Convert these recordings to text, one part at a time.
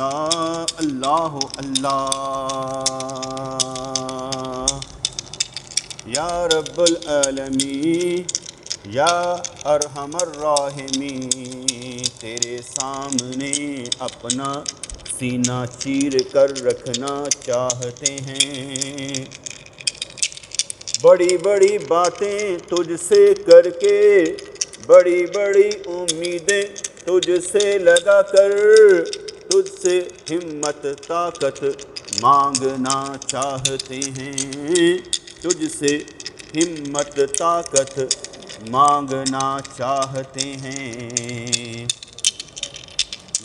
اللہ اللہ اللہ یا رب العالمین یا ارحم الراحمین، تیرے سامنے اپنا سینہ چیر کر رکھنا چاہتے ہیں، بڑی بڑی باتیں تجھ سے کر کے، بڑی بڑی امیدیں تجھ سے لگا کر، تجھ سے ہمت طاقت مانگنا چاہتے ہیں، تجھ سے ہمت طاقت مانگنا چاہتے ہیں،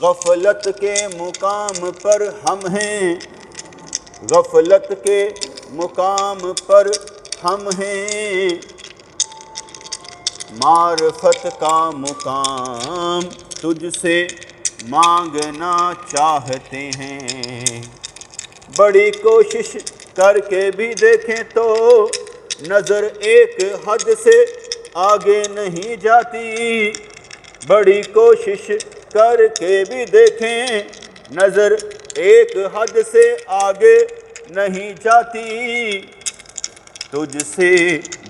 غفلت کے مقام پر ہم ہیں، غفلت کے مقام پر ہم ہیں، معرفت کا مقام تجھ سے مانگنا چاہتے ہیں، بڑی کوشش کر کے بھی دیکھیں تو نظر ایک حد سے آگے نہیں جاتی، بڑی کوشش کر کے بھی دیکھیں نظر ایک حد سے آگے نہیں جاتی، تجھ سے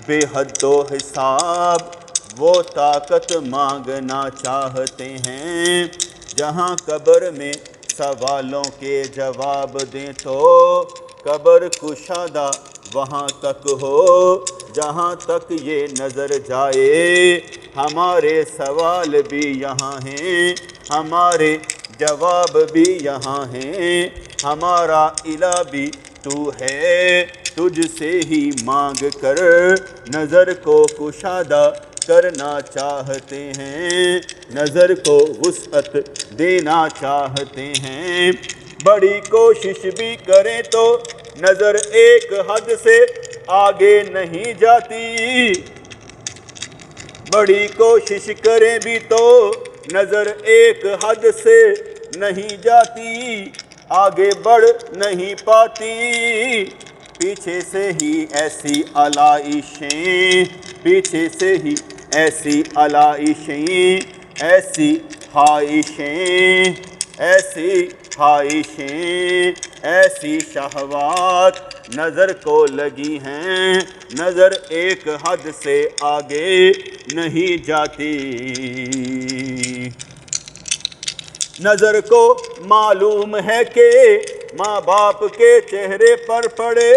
بے حد و حساب وہ طاقت مانگنا چاہتے ہیں، جہاں قبر میں سوالوں کے جواب دیں تو قبر کشادہ وہاں تک ہو، جہاں تک یہ نظر جائے ہمارے سوال بھی یہاں ہیں، ہمارے جواب بھی یہاں ہیں، ہمارا الہ بھی تو ہے، تجھ سے ہی مانگ کر نظر کو کشادہ کرنا چاہتے ہیں، نظر کو وسعت دینا چاہتے ہیں، بڑی کوشش بھی کریں تو نظر ایک حد سے آگے نہیں جاتی، بڑی کوشش کریں بھی تو نظر ایک حد سے نہیں جاتی، آگے بڑھ نہیں پاتی، پیچھے سے ہی ایسی علائشیں، پیچھے سے ہی ایسی علائشیں، ایسی خواہشیں، ایسی خواہشیں، ایسی شہوات نظر کو لگی ہیں، نظر ایک حد سے آگے نہیں جاتی، نظر کو معلوم ہے کہ ماں باپ کے چہرے پر پڑے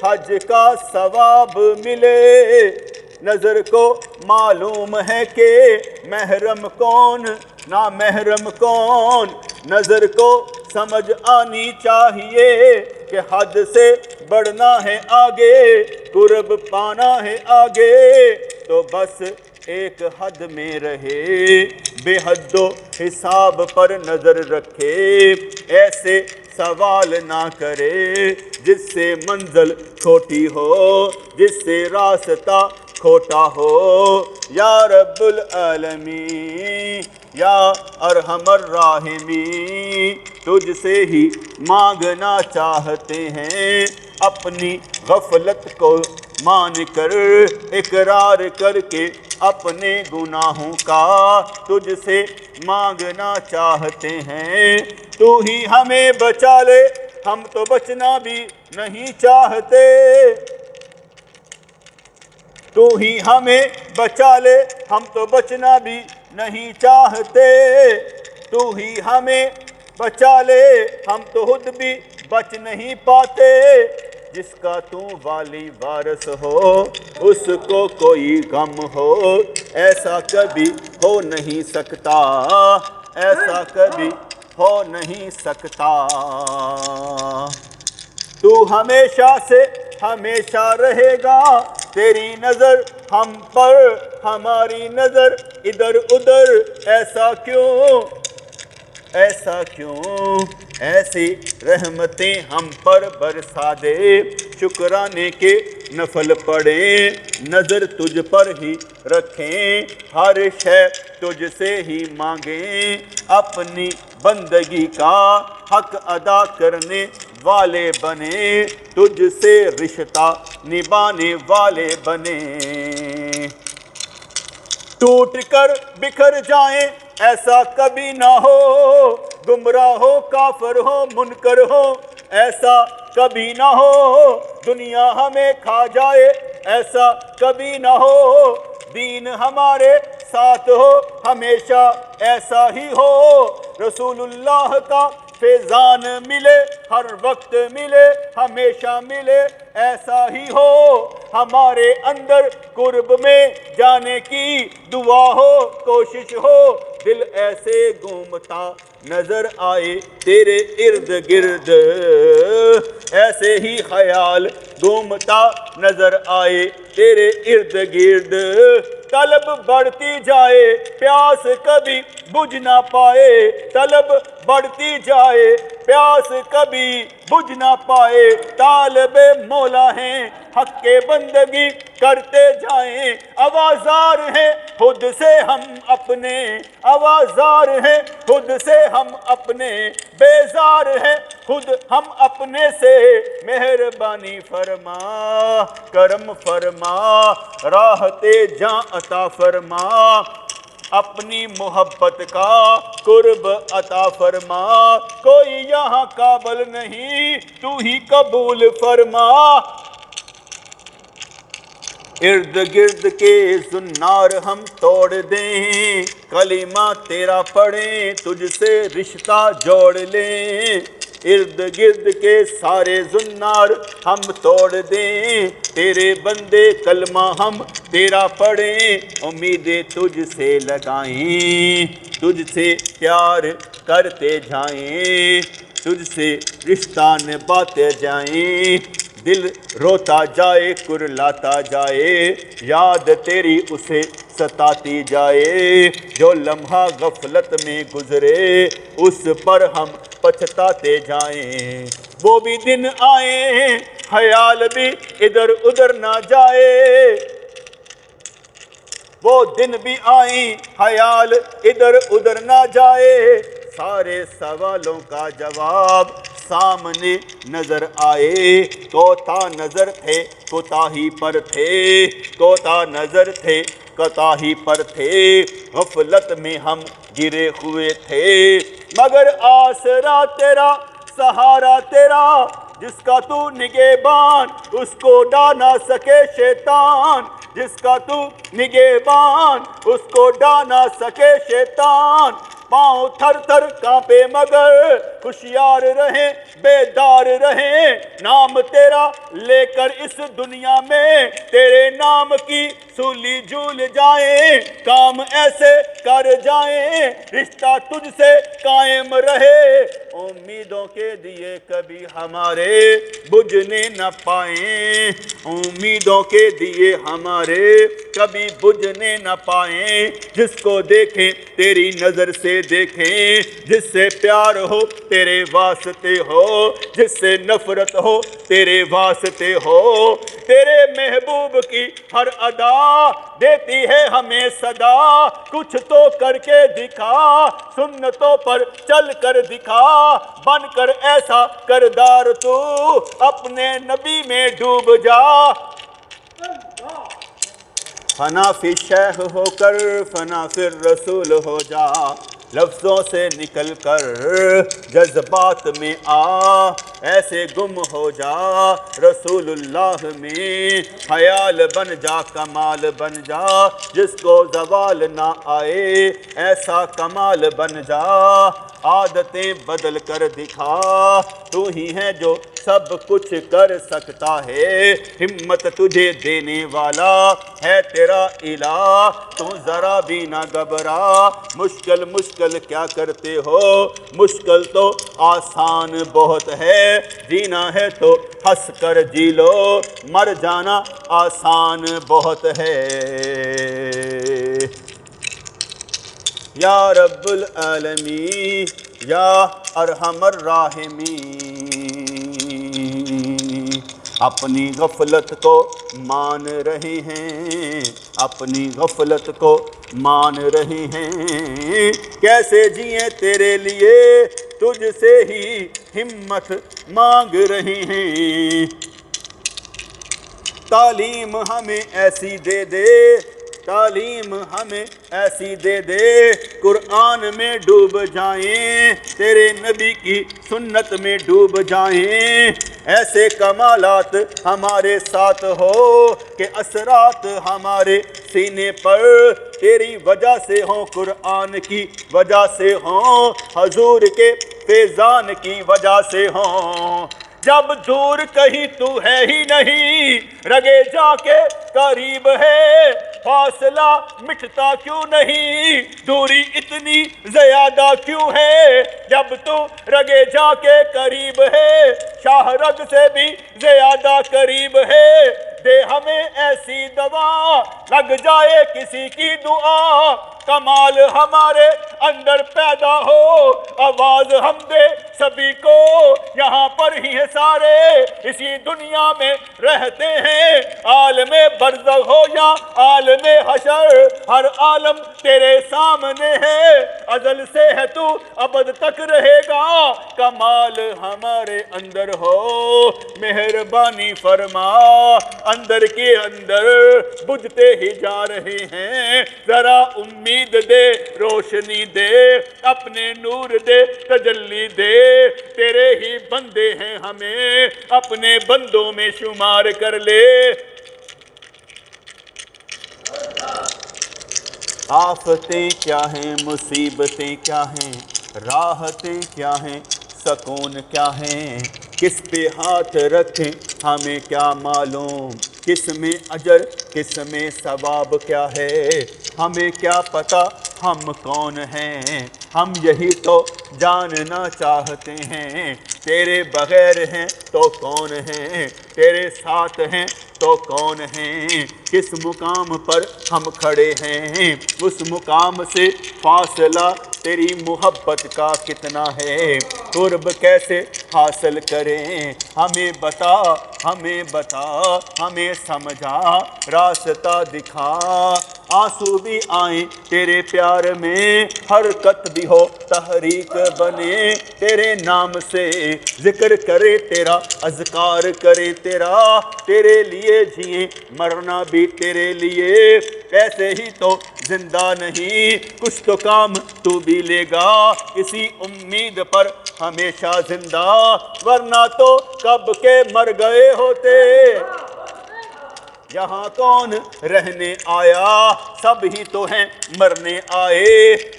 حج کا ثواب ملے، نظر کو معلوم ہے کہ محرم کون نامحرم کون، نظر کو سمجھ آنی چاہیے کہ حد سے بڑھنا ہے آگے، قرب پانا ہے آگے، تو بس ایک حد میں رہے، بے حد و حساب پر نظر رکھے، ایسے سوال نہ کرے جس سے منزل کھوٹی ہو، جس سے راستہ کھوٹا ہو، یا رب العالمین یا ارحم الراحمین، تجھ سے ہی مانگنا چاہتے ہیں، اپنی غفلت کو مان کر اقرار کر کے اپنے گناہوں کا تجھ سے مانگنا چاہتے ہیں، تو ہی ہمیں بچا لے، ہم تو بچنا بھی نہیں چاہتے، تو ہی ہمیں بچا لے، ہم تو بچنا بھی نہیں چاہتے، تو ہی ہمیں بچا لے، ہم تو خود بھی بچ نہیں پاتے، جس کا تو والی وارث ہو اس کو کوئی غم ہو، ایسا کبھی ہو نہیں سکتا، ایسا کبھی ہو نہیں سکتا، تو ہمیشہ سے ہمیشہ رہے گا، تیری نظر ہم پر ہماری نظر ادھر ادھر، ایسا کیوں، ایسا کیوں، ایسی رحمتیں ہم پر برسا دے، شکرانے کے نفل پڑیں، نظر تجھ پر ہی رکھیں، ہر شے تجھ سے ہی مانگیں، اپنی بندگی کا حق ادا کرنے والے بنے، تجھ سے رشتہ نبھانے والے بنے، ٹوٹ کر بکھر جائیں ایسا کبھی نہ ہو، گمراہ ہو کافر ہو منکر ہو ایسا کبھی نہ ہو، دنیا ہمیں کھا جائے ایسا کبھی نہ ہو، دین ہمارے ساتھ ہو ہمیشہ ایسا ہی ہو، رسول اللہ کا فیضان ملے ہر وقت ملے ہمیشہ ملے ایسا ہی ہو، ہمارے اندر قرب میں جانے کی دعا ہو کوشش ہو، دل ایسے گھومتا نظر آئے تیرے ارد گرد، ایسے ہی خیال گھومتا نظر آئے تیرے ارد گرد، طلب بڑھتی جائے پیاس کبھی بجھ نہ پائے، طلب بڑھتی جائے پیاس کبھی بجھ نہ پائے، طالب مولا ہیں حق کے بندگی کرتے جائیں، آوازار ہیں خود سے ہم اپنے، آوازار ہیں خود سے ہم اپنے، بیزار ہیں خود ہم اپنے سے، مہربانی فرما کرم فرما راحت جاں عطا فرما، اپنی محبت کا قرب عطا فرما، کوئی یہاں قابل نہیں تو ہی قبول فرما، ارد گرد کے زنار ہم توڑ دیں، کلمہ تیرا پڑھیں تجھ سے رشتہ جوڑ لیں، ارد گرد کے سارے زنار ہم توڑ دیں، تیرے بندے کلمہ ہم تیرا پڑھیں، امیدیں تجھ سے لگائیں، تجھ سے پیار کرتے جائیں، تجھ سے رشتہ نبھاتے جائیں، دل روتا جائے کرلاتا جائے، یاد تیری اسے ستاتی جائے، جو لمحہ غفلت میں گزرے اس پر ہم پچھتاتے جائیں، وہ بھی دن آئے خیال بھی ادھر ادھر نہ جائے، وہ دن بھی آئیں خیال ادھر ادھر نہ جائے، سارے سوالوں کا جواب سامنے نظر آئے، کوتا نظر تھے کوتاہی پر تھے، کوتا نظر تھے کوتاہی پر تھے، غفلت میں ہم گرے ہوئے تھے، مگر آسرا تیرا سہارا تیرا، جس کا تو نگہبان اس کو ڈا نہ سکے شیطان، جس کا تو نگہبان اس کو ڈا نہ سکے شیطان، پاؤں تھر تھر کانپے مگر ہوشیار رہیں بیدار رہیں، نام تیرا لے کر اس دنیا میں تیرے نام کی سولی جھول جائیں، کام ایسے کر جائیں رشتہ تجھ سے قائم رہے، امیدوں کے دیے کبھی ہمارے بجھنے نہ پائیں، امیدوں کے دیے ہمارے کبھی بجھنے نہ پائیں، جس کو دیکھیں تیری نظر سے دیکھیں، جس سے پیار ہو تیرے واسطے ہو، جس سے نفرت ہو تیرے واسطے ہو، تیرے محبوب کی ہر ادا دیتی ہے ہمیں صدا، کچھ تو کر کے دکھا سنتوں پر چل کر دکھا، بن کر ایسا کردار تو اپنے نبی میں ڈوب جا، فنا فی شیخ ہو کر فنا فی رسول ہو جا، لفظوں سے نکل کر جذبات میں آ، ایسے گم ہو جا رسول اللہ میں، خیال بن جا کمال بن جا، جس کو زوال نہ آئے ایسا کمال بن جا، عادتیں بدل کر دکھا، تو ہی ہے جو سب کچھ کر سکتا ہے، ہمت تجھے دینے والا ہے تیرا الہ، تو ذرا بھی نہ گھبرا، مشکل مشکل کیا کرتے ہو، مشکل تو آسان بہت ہے، جینا ہے تو ہنس کر جی لو، مر جانا آسان بہت ہے، یا رب العالمین یا ارحم الراحمین، اپنی غفلت کو مان رہے ہیں، اپنی غفلت کو مان رہے ہیں، کیسے جئیں تیرے لیے تجھ سے ہی ہمت مانگ رہے ہیں، تعلیم ہمیں ایسی دے دے تعلیم ہمیں ایسی دے دے قرآن میں ڈوب جائیں، تیرے نبی کی سنت میں ڈوب جائیں، ایسے کمالات ہمارے ساتھ ہو کہ اثرات ہمارے سینے پر تیری وجہ سے ہوں، قرآن کی وجہ سے ہوں، حضور کے فیضان کی وجہ سے ہوں۔ جب دور کہیں تو ہے ہی نہیں، رگے جا کے قریب ہے، فاصلہ مٹتا کیوں نہیں، دوری اتنی زیادہ کیوں ہے، جب تو رگے جا کے قریب ہے، شاہ رگ سے بھی زیادہ قریب ہے، دے ہمیں ایسی دوا لگ جائے کسی کی دعا، کمال ہمارے اندر پیدا ہو، آواز ہم دے سبھی کو، یہاں پر ہی ہیں سارے، اسی دنیا میں رہتے ہیں، عالم برزخ ہو یا عالم حشر، ہر عالم تیرے سامنے ہے، ازل سے ہے تو ابد تک رہے گا، کمال ہمارے اندر ہو، مہربانی فرما، اندر کے اندر بجھتے ہی جا رہے ہیں، ذرا امید دے، روشنی دے، اپنے نور دے، تجلی دے، تیرے ہی بندے ہیں، ہمیں اپنے بندوں میں شمار کر لے۔ آفتیں کیا ہیں، مصیبتیں کیا ہیں، راحتیں کیا ہیں، سکون کیا ہیں، کس پہ ہاتھ رکھیں ہمیں کیا معلوم، کس میں اجر کس میں ثواب کیا ہے، ہمیں کیا پتہ ہم کون ہیں، ہم یہی تو جاننا چاہتے ہیں، تیرے بغیر ہیں تو کون ہیں، تیرے ساتھ ہیں تو کون ہیں، کس مقام پر ہم کھڑے ہیں، اس مقام سے فاصلہ تیری محبت کا کتنا ہے، قرب کیسے حاصل کریں، ہمیں بتا، ہمیں بتا، ہمیں سمجھا، راستہ دکھا، آنسو بھی آئیں تیرے پیار میں، حرکت بھی ہو تحریک بنے تیرے نام سے، ذکر کرے تیرا، اذکار کرے تیرا، تیرے لیے جئیں مرنا بھی تیرے لیے، ایسے ہی تو زندہ نہیں، کچھ تو کام تو بھی لے گا، اسی امید پر ہمیشہ زندہ، ورنہ تو کب کے مر گئے ہوتے، یہاں کون رہنے آیا، سب ہی تو ہیں مرنے آئے،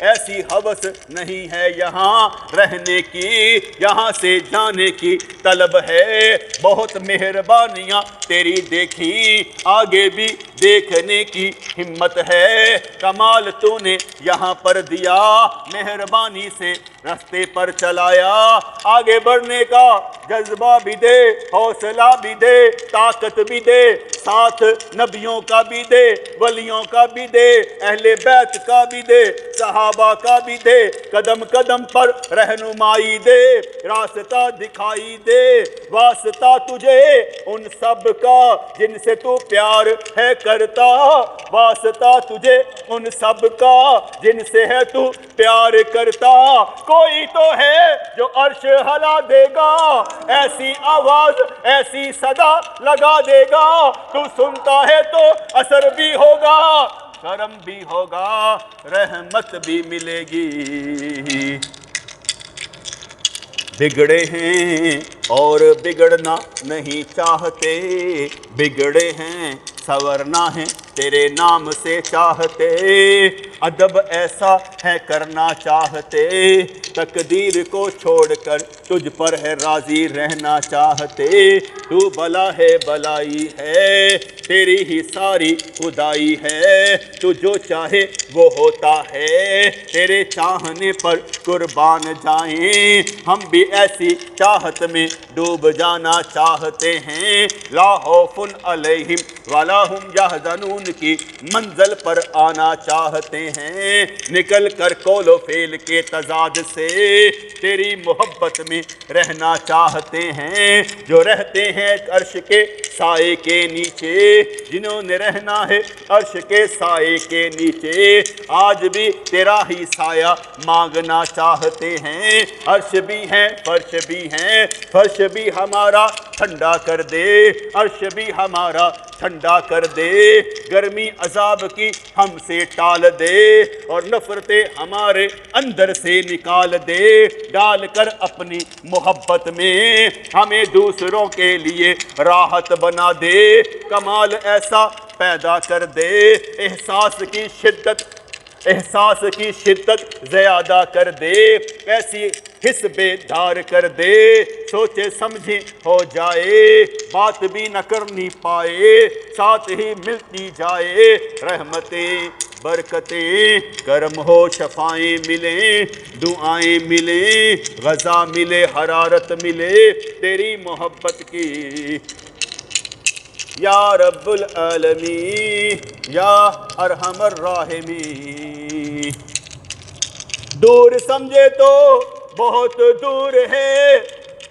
ایسی ہوس نہیں ہے یہاں رہنے کی، یہاں سے جانے کی طلب ہے، بہت مہربانیاں تیری دیکھی، آگے بھی دیکھنے کی ہمت ہے، کمال تو نے یہاں پر دیا، مہربانی سے راستے پر چلایا، آگے بڑھنے کا جذبہ بھی دے، حوصلہ بھی دے، طاقت بھی دے، ساتھ نبیوں کا بھی دے، ولیوں کا بھی دے، اہل بیت کا بھی دے، صحابہ کا بھی دے، قدم قدم پر رہنمائی دے، راستہ دکھائی دے، واسطہ تجھے ان سب کا جن سے تو پیار ہے کرتا، واسطہ تجھے ان سب کا جن سے ہے تو پیار کرتا، کوئی تو ہے جو عرش ہلا دے گا، ایسی آواز ایسی صدا لگا دے گا، تو سنتا ہے تو اثر بھی ہوگا، کرم بھی ہوگا، رحمت بھی ملے گی، بگڑے ہیں اور بگڑنا نہیں چاہتے، بگڑے ہیں سنورنا ہے تیرے نام سے چاہتے، ادب ایسا ہے کرنا چاہتے، تقدیر کو چھوڑ کر تجھ پر ہے راضی رہنا چاہتے، تو بلا ہے بلائی ہے، تیری ہی ساری خدائی ہے، تو جو چاہے وہ ہوتا ہے، تیرے چاہنے پر قربان جائیں، ہم بھی ایسی چاہت میں ڈوب جانا چاہتے ہیں، لا خوف علیہم ولا ہم یحزنون کی منزل پر آنا چاہتے ہیں، نکل کر قول و فعل کے تضاد سے تیری محبت میں رہنا چاہتے ہیں، جو رہتے ہیں عرش کے سائے کے نیچے، جنہوں نے رہنا ہے عرش کے سائے کے نیچے، آج بھی تیرا ہی سایہ مانگنا چاہتے ہیں۔ عرش بھی ہیں فرش بھی ہیں، فرش بھی ہمارا ٹھنڈا کر دے، عرش بھی ہمارا ٹھنڈا کر دے، گرمی عذاب کی ہم سے ٹال دے، اور نفرتیں ہمارے اندر سے نکال دے، ڈال کر اپنی محبت میں ہمیں دوسروں کے لیے راحت بنا دے، کمال ایسا پیدا کر دے، احساس کی شدت زیادہ کر دے، ایسی حس بیدار کر دے، سوچے سمجھے ہو جائے، بات بھی نہ کرنی پائے، ساتھ ہی ملتی جائے رحمتیں برکتیں، کرم ہو شفائیں ملیں، دعائیں ملیں، غذا ملے حرارت ملے تیری محبت کی، یا رب العالمین یا ارحم الراحمین۔ دور سمجھے تو بہت دور ہے،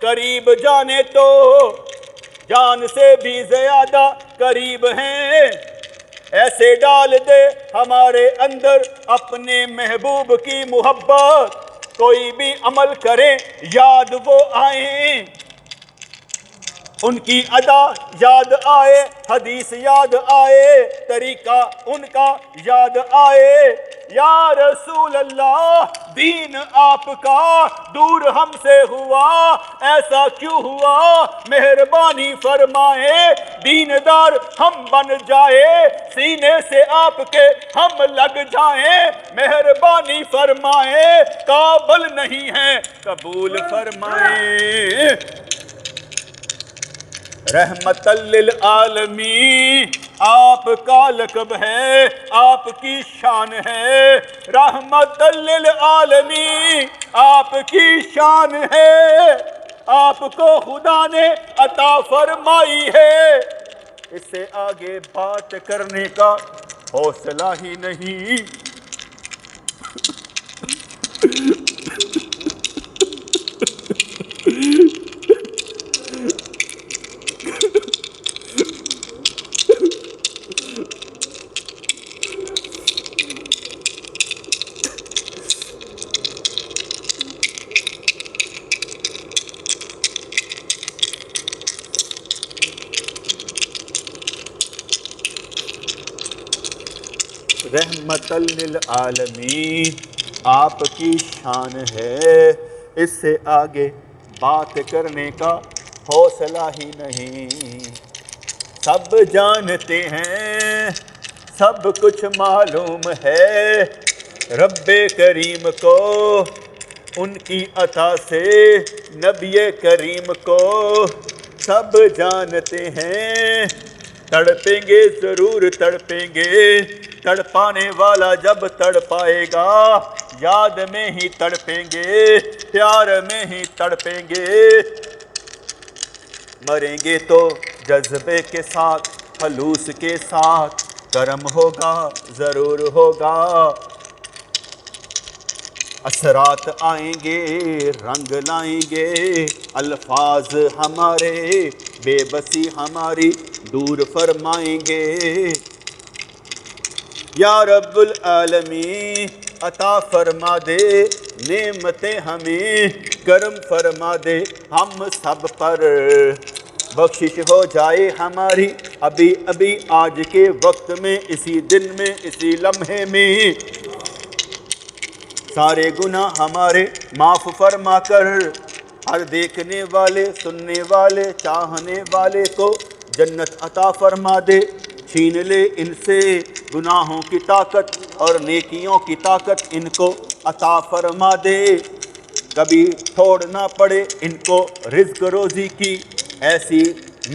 قریب جانے تو جان سے بھی زیادہ قریب ہیں، ایسے ڈال دے ہمارے اندر اپنے محبوب کی محبت، کوئی بھی عمل کریں یاد وہ آئیں، ان کی ادا یاد آئے، حدیث یاد آئے، طریقہ ان کا یاد آئے، یا رسول اللہ دین آپ کا دور ہم سے ہوا، ایسا کیوں ہوا، مہربانی فرمائے، دیندار ہم بن جائے، سینے سے آپ کے ہم لگ جائیں، مہربانی فرمائے، قابل نہیں ہیں قبول فرمائے، رحمت للعالمین آپ کا لقب ہے، آپ کی شان ہے، رحمت للعالمین آپ کی شان ہے، آپ کو خدا نے عطا فرمائی ہے، اس سے آگے بات کرنے کا حوصلہ ہی نہیں، رحمت للعالمین آپ کی شان ہے، اس سے آگے بات کرنے کا حوصلہ ہی نہیں، سب جانتے ہیں سب کچھ معلوم ہے، رب کریم کو ان کی عطا سے نبی کریم کو سب جانتے ہیں، تڑپیں گے ضرور تڑپیں گے، تڑپانے والا جب تڑپائے گا، یاد میں ہی تڑپیں گے، پیار میں ہی تڑپیں گے، مریں گے تو جذبے کے ساتھ خلوص کے ساتھ، کرم ہوگا ضرور ہوگا، اثرات آئیں گے رنگ لائیں گے، الفاظ ہمارے بے بسی ہماری دور فرمائیں گے، یا رب العالمین عطا فرما دے نعمتیں ہمیں، کرم فرما دے ہم سب پر، بخشش ہو جائے ہماری ابھی ابھی آج کے وقت میں، اسی دن میں، اسی لمحے میں، سارے گناہ ہمارے معاف فرما کر، ہر دیکھنے والے سننے والے چاہنے والے کو جنت عطا فرما دے، چھین لے ان سے گناہوں کی طاقت اور نیکیوں کی طاقت ان کو عطا فرما دے، کبھی چھوڑ نہ پڑے ان کو رزق روزی کی، ایسی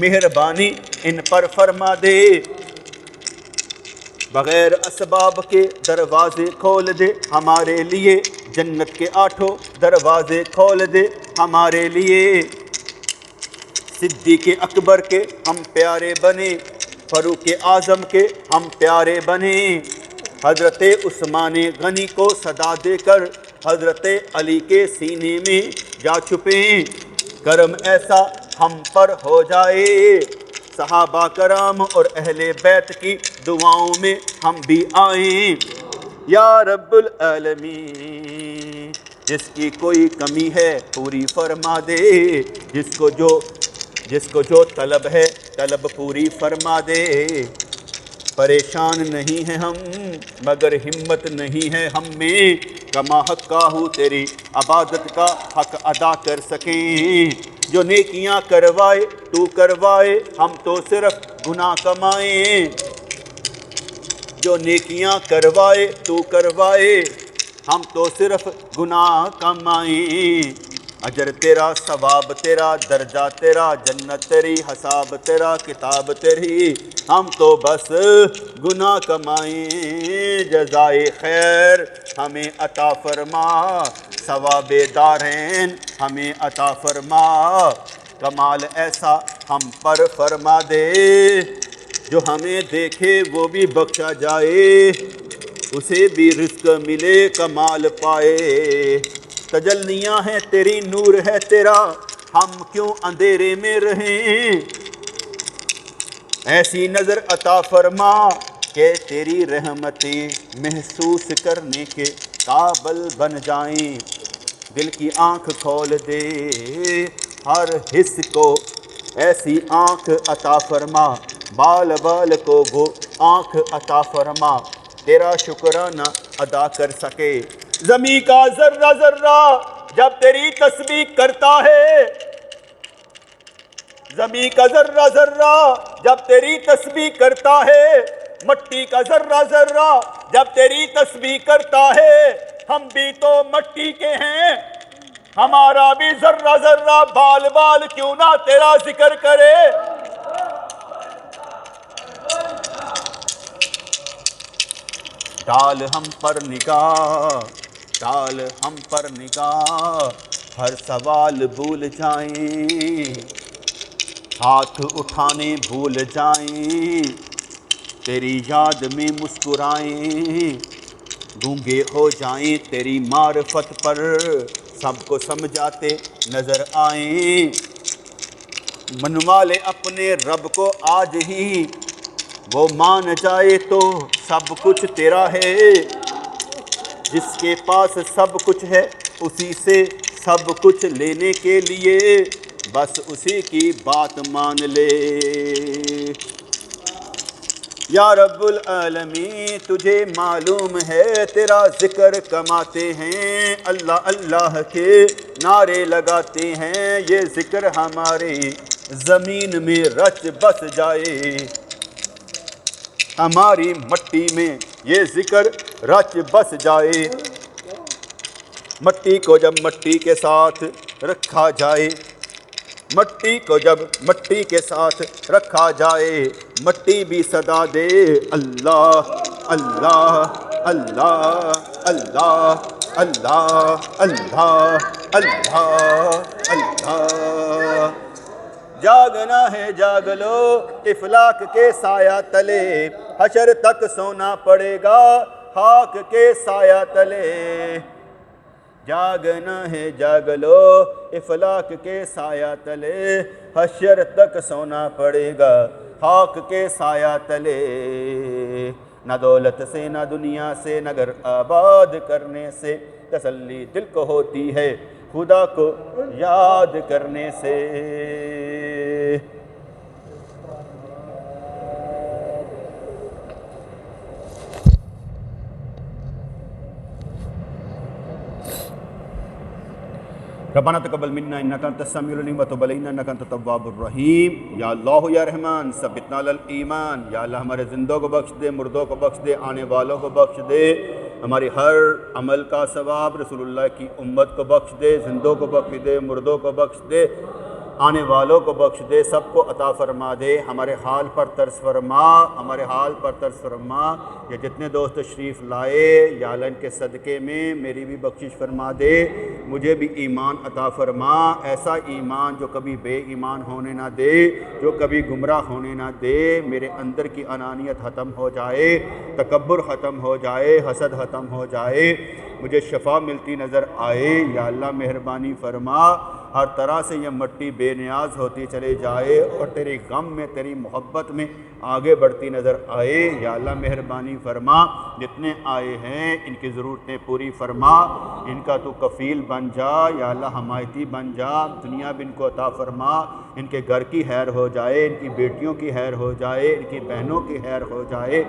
مہربانی ان پر فرما دے، بغیر اسباب کے دروازے کھول دے ہمارے لیے، جنت کے 8 دروازے کھول دے ہمارے لیے، صدیق اکبر کے ہم پیارے بنے، فاروق اعظم کے ہم پیارے بنے، حضرت عثمان غنی کو صدا دے کر حضرت علی کے سینے میں جا چھپیں، کرم ایسا ہم پر ہو جائے، صحابہ کرام اور اہل بیت کی دعاؤں میں ہم بھی آئیں۔ یا رب العالمین، جس کی کوئی کمی ہے پوری فرما دے، جس کو جو طلب ہے طلب پوری فرما دے۔ پریشان نہیں ہیں ہم مگر ہمت نہیں ہے ہم میں، کما حق کا ہوں تیری عبادت کا حق ادا کر سکیں۔ جو نیکیاں کروائے تو کروائے، ہم تو صرف گناہ کمائیں۔ جو نیکیاں کروائے تو کروائے، ہم تو صرف گناہ کمائیں۔ اجر تیرا، ثواب تیرا، درجہ تیرا، جنت تیری، حساب تیرا، کتاب تیری، ہم تو بس گناہ کمائیں۔ جزائے خیر ہمیں عطا فرما، ثواب دارین ہمیں عطا فرما، کمال ایسا ہم پر فرما دے، جو ہمیں دیکھے وہ بھی بخشا جائے، اسے بھی رزق ملے کمال پائے۔ تجلیاں ہیں تیری، نور ہے تیرا، ہم کیوں اندھیرے میں رہیں؟ ایسی نظر عطا فرما کہ تیری رحمتیں محسوس کرنے کے قابل بن جائیں۔ دل کی آنکھ کھول دے ہر حص کو، ایسی آنکھ عطا فرما، بال بال کو وہ آنکھ عطا فرما، تیرا شکرانہ ادا کر سکے۔ زمیں کا ذرہ ذرہ جب تیری تسبیح کرتا ہے، زمیں کا ذرہ ذرہ جب تیری تسبیح کرتا ہے، مٹی کا ذرہ ذرہ جب تیری تسبیح کرتا ہے، ہم بھی تو مٹی کے ہیں، ہمارا بھی ذرہ ذرہ بال بال کیوں نہ تیرا ذکر کرے۔ ڈال ہم پر نگاہ، ڈال ہم پر نگاہ، ہر سوال بھول جائیں، ہاتھ اٹھانے بھول جائیں، تیری یاد میں مسکرائیں، گونگے ہو جائیں تیری معرفت پر، سب کو سمجھاتے نظر آئیں۔ منوا لے اپنے رب کو آج ہی، وہ مان جائے تو سب کچھ تیرا ہے، جس کے پاس سب کچھ ہے اسی سے سب کچھ لینے کے لیے، بس اسی کی بات مان لے۔ یا رب العالمین، تجھے معلوم ہے تیرا ذکر کماتے ہیں، اللہ اللہ کے نعرے لگاتے ہیں، یہ ذکر ہمارے زمین میں رچ بس جائے، ہماری مٹی میں یہ ذکر رچ بس جائے۔ مٹی کو جب مٹی کے ساتھ رکھا جائے، مٹی کو جب مٹی کے ساتھ رکھا جائے، مٹی بھی صدا دے اللہ اللہ اللہ اللہ اللہ اللہ اللہ اللہ۔ جاگنا ہے جاگ لو افلاک کے سایہ تلے، حشر تک سونا پڑے گا خاک کے سایہ تلے۔ جاگنا ہے جاگ لو افلاک کے سایہ تلے، حشر تک سونا پڑے گا خاک کے سایہ تلے۔ نہ دولت سے نہ دنیا سے نہ گھر آباد کرنے سے تسلی دل کو ہوتی ہے، خدا کو یاد کرنے سے۔ ربنا تقبل منا انك انت السميع العليم وتب علينا انك انت التواب الرحیم۔ یا اللہ یا رحمان ثبتنا علی الایمان، یا اللہ ہمارے زندوں کو بخش دے، مردوں کو بخش دے، آنے والوں کو بخش دے، ہماری ہر عمل کا ثواب رسول اللہ کی امت کو بخش دے، زندوں کو بخش دے، مردوں کو بخش دے، آنے والوں کو بخش دے، سب کو عطا فرما دے۔ ہمارے حال پر ترس فرما، ہمارے حال پر ترس فرما۔ یہ جتنے دوست تشریف لائے یا اللہ ان کے صدقے میں میری بھی بخشش فرما دے، مجھے بھی ایمان عطا فرما، ایسا ایمان جو کبھی بے ایمان ہونے نہ دے، جو کبھی گمراہ ہونے نہ دے۔ میرے اندر کی انانیت ختم ہو جائے، تکبر ختم ہو جائے، حسد ختم ہو جائے، مجھے شفا ملتی نظر آئے۔ یا اللہ مہربانی فرما، ہر طرح سے یہ مٹی بے نیاز ہوتی چلی جائے اور تیرے غم میں تیری محبت میں آگے بڑھتی نظر آئے۔ یا اللہ مہربانی فرما، جتنے آئے ہیں ان کی ضرورتیں پوری فرما، ان کا تو کفیل بن جا، یا اللہ حمایتی بن جا، دنیا بھی ان کو عطا فرما، ان کے گھر کی خیر ہو جائے، ان کی بیٹیوں کی خیر ہو جائے، ان کی بہنوں کی خیر ہو جائے،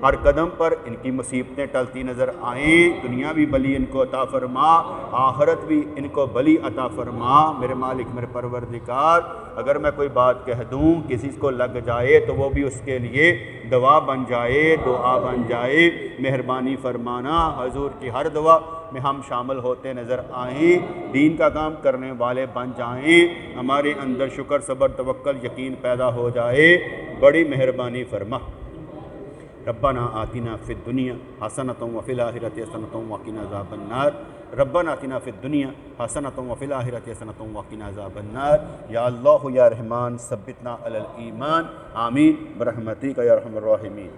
ہر قدم پر ان کی مصیبتیں ٹلتی نظر آئیں، دنیا بھی بلی ان کو عطا فرما، آخرت بھی ان کو بلی عطا فرما۔ میرے مالک میرے پروردگار، اگر میں کوئی بات کہہ دوں کسی کو لگ جائے تو وہ بھی اس کے لیے دوا بن جائے، دعا بن جائے، مہربانی فرمانا حضور کی ہر دعا میں ہم شامل ہوتے نظر آئیں، دین کا کام کرنے والے بن جائیں، ہمارے اندر شکر صبر توکل یقین پیدا ہو جائے، بڑی مہربانی فرما۔ ربنا آتنا فی الدنیا حسنۃ وفی الآخرۃ حسنۃ وقنا عذاب النار، ربنا آتنا فی الدنیا حسنۃ وفی الآخرۃ حسنۃ وقنا عذاب النار۔ یا اللہ یا رحمان ثبتنا علی الایمان، آمین برحمتک یا ارحم الراحمین۔